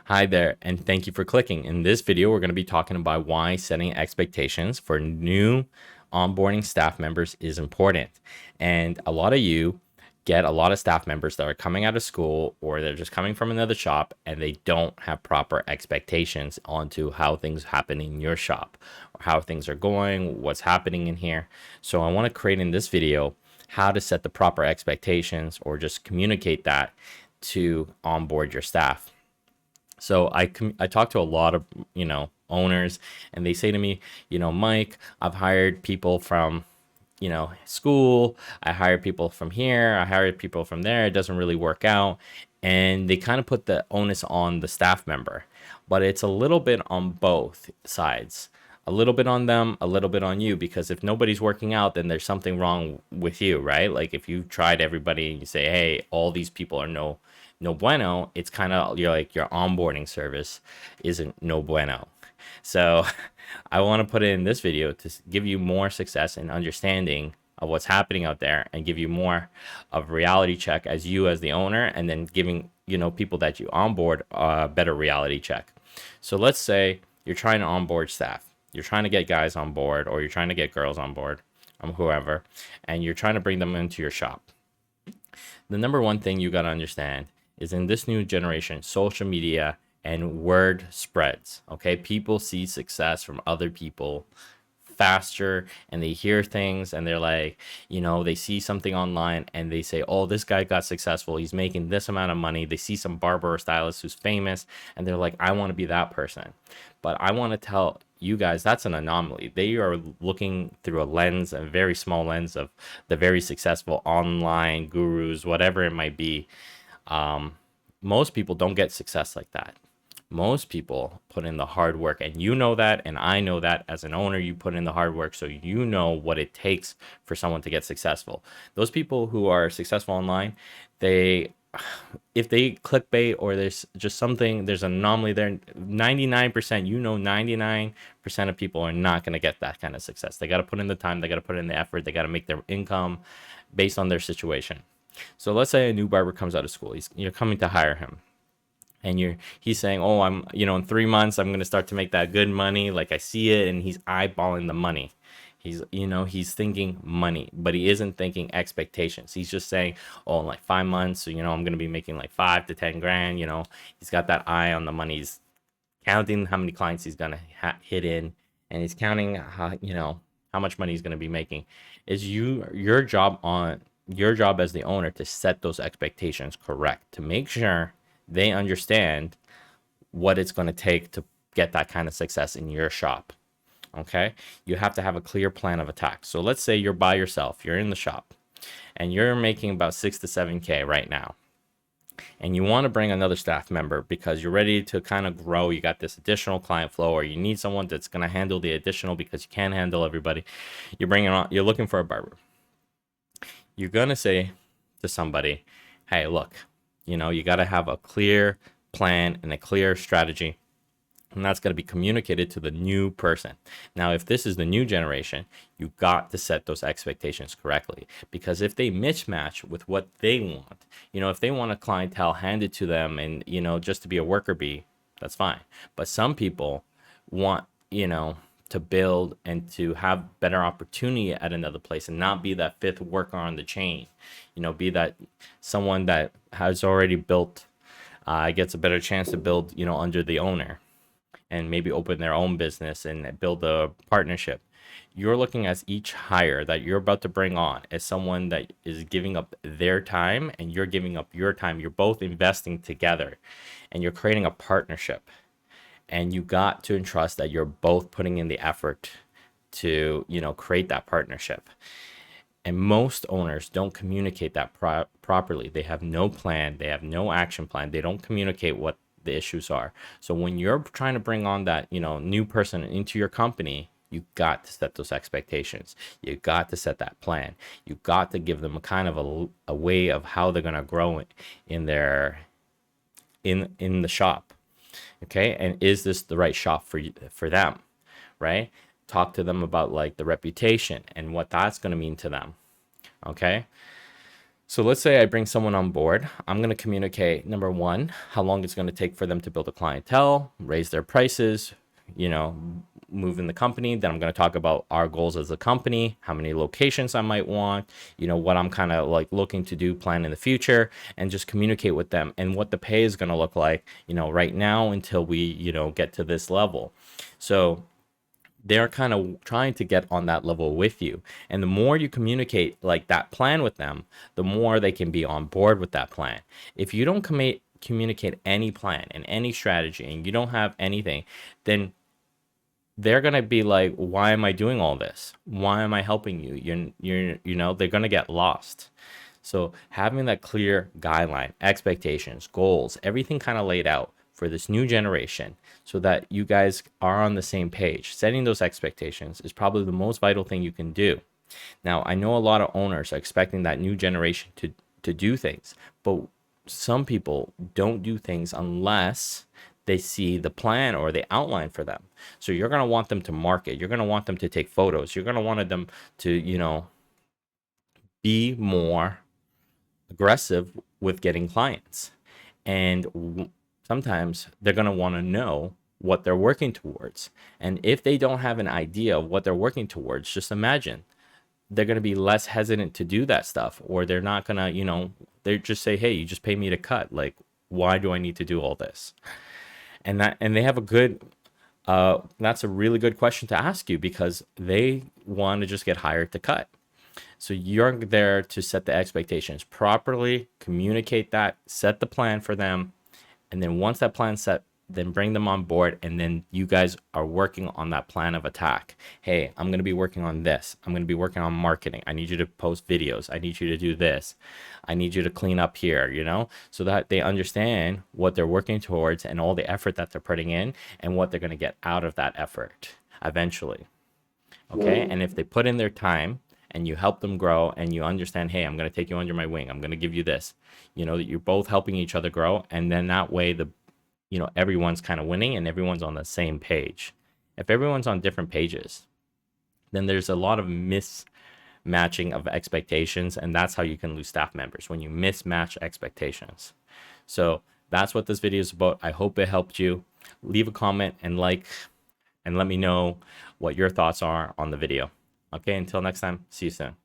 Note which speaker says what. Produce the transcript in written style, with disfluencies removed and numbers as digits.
Speaker 1: Hi there, and thank you for clicking. In this video, we're going to be talking about why setting expectations for new onboarding staff members is important. And a lot of you get a lot of staff members that are coming out of school or they're just coming from another shop and they don't have proper expectations onto how things happen in your shop, or how things are going, what's happening in here. So I want to create in this video how to set the proper expectations or just communicate that to onboard your staff. So I talk to a lot of, owners, and they say to me, Mike, I've hired people from, school. I hired people from here. I hired people from there. It doesn't really work out. And they kind of put the onus on the staff member, but it's a little bit on both sides. A little bit on them, a little bit on you, because if nobody's working out, then there's something wrong with you, right? Like if you tried everybody and you say, hey, all these people are no bueno, it's kind of you're like your onboarding service isn't no bueno. So I want to put it in this video to give you more success and understanding of what's happening out there and give you more of reality check as you as the owner, and then giving people that you onboard a better reality check. So let's say you're trying to onboard staff, you're trying to get guys on board, or you're trying to get girls on board, whoever, and you're trying to bring them into your shop. The number one thing you got to understand is in this new generation, social media and word spreads. Okay, people see success from other people faster, and they hear things and they're like, they see something online and they say, oh, this guy got successful, he's making this amount of money. They see some barber or stylist who's famous and they're like, I want to be that person. But I want to tell you guys that's an anomaly. They are looking through a lens, a very small lens, of the very successful online gurus, whatever it might be. Most people don't get success like that. Most people put in the hard work, and you know that, and I know that as an owner. You put in the hard work, so you know what it takes for someone to get successful. Those people who are successful online, they if they clickbait or there's just something, there's an anomaly there. 99%, 99% of people are not going to get that kind of success. They got to put in the time, they got to put in the effort, they got to make their income based on their situation. So let's say a new barber comes out of school. You're coming to hire him, and he's saying, "Oh, I'm in 3 months I'm gonna start to make that good money. Like I see it," and he's eyeballing the money. He's thinking money, but he isn't thinking expectations. He's just saying, "Oh, in like 5 months, I'm gonna be making like 5 to 10 grand." He's got that eye on the money. He's counting how many clients he's gonna hit in, and he's counting how much money he's gonna be making. Is your job as the owner to set those expectations correct, to make sure they understand what it's going to take to get that kind of success in your shop. Okay, you have to have a clear plan of attack. So let's say you're by yourself, you're in the shop, and you're making about 6 to 7K right now, and you want to bring another staff member because you're ready to kind of grow. You got this additional client flow, or you need someone that's going to handle the additional because you can't handle everybody. You're looking for a barber. You're going to say to somebody, hey, look, you got to have a clear plan and a clear strategy, and that's going to be communicated to the new person. Now, if this is the new generation, you got to set those expectations correctly, because if they mismatch with what they want, if they want a clientele handed to them and, just to be a worker bee, that's fine. But some people want, to build and to have better opportunity at another place and not be that fifth worker on the chain, be that someone that has already built, gets a better chance to build, under the owner, and maybe open their own business and build a partnership. You're looking at each hire that you're about to bring on as someone that is giving up their time, and you're giving up your time. You're both investing together, and you're creating a partnership. And you got to entrust that you're both putting in the effort to, create that partnership. And most owners don't communicate that properly. They have no plan. They have no action plan. They don't communicate what the issues are. So when you're trying to bring on that, new person into your company, you got to set those expectations. You got to set that plan. You got to give them a kind of a way of how they're going to grow in the shop. Okay, and is this the right shop for them, right? Talk to them about like the reputation and what that's going to mean to them. Okay, So let's say I bring someone on board. I'm going to communicate, number one, how long it's going to take for them to build a clientele, raise their prices, you know, move in the company. Then I'm going to talk about our goals as a company, how many locations I might want, you know, what I'm kind of like looking to do, plan in the future, and just communicate with them and what the pay is going to look like, you know, right now until we, you know, get to this level. So they're kind of trying to get on that level with you. And the more you communicate like that plan with them, the more they can be on board with that plan. If you don't communicate any plan and any strategy and you don't have anything, then they're going to be like, why am I doing all this? Why am I helping you? You know, they're going to get lost. So having that clear guideline, expectations, goals, everything kind of laid out for this new generation so that you guys are on the same page. Setting those expectations is probably the most vital thing you can do. Now, I know a lot of owners are expecting that new generation to do things, but some people don't do things unless they see the plan or the outline for them. So you're going to want them to market. You're going to want them to take photos. You're going to want them to, you know, be more aggressive with getting clients. And sometimes they're going to want to know what they're working towards. And if they don't have an idea of what they're working towards, just imagine they're going to be less hesitant to do that stuff, or they're not going to, you know, they just say, hey, you just pay me to cut. Like, why do I need to do all this? And they have a good, that's a really good question to ask you because they want to just get hired to cut. So you're there to set the expectations properly, communicate that, set the plan for them. And then once that plan's set, then bring them on board. And then you guys are working on that plan of attack. Hey, I'm going to be working on this. I'm going to be working on marketing. I need you to post videos. I need you to do this. I need you to clean up here, you know, so that they understand what they're working towards and all the effort that they're putting in and what they're going to get out of that effort eventually. Okay. And if they put in their time, and you help them grow and you understand, hey, I'm going to take you under my wing. I'm going to give you this, you know, that you're both helping each other grow. And then that way you know, everyone's kind of winning and everyone's on the same page. If everyone's on different pages, then there's a lot of mismatching of expectations. And that's how you can lose staff members, when you mismatch expectations. So that's what this video is about. I hope it helped you. Leave a comment and like, and let me know what your thoughts are on the video. Okay, until next time, see you soon.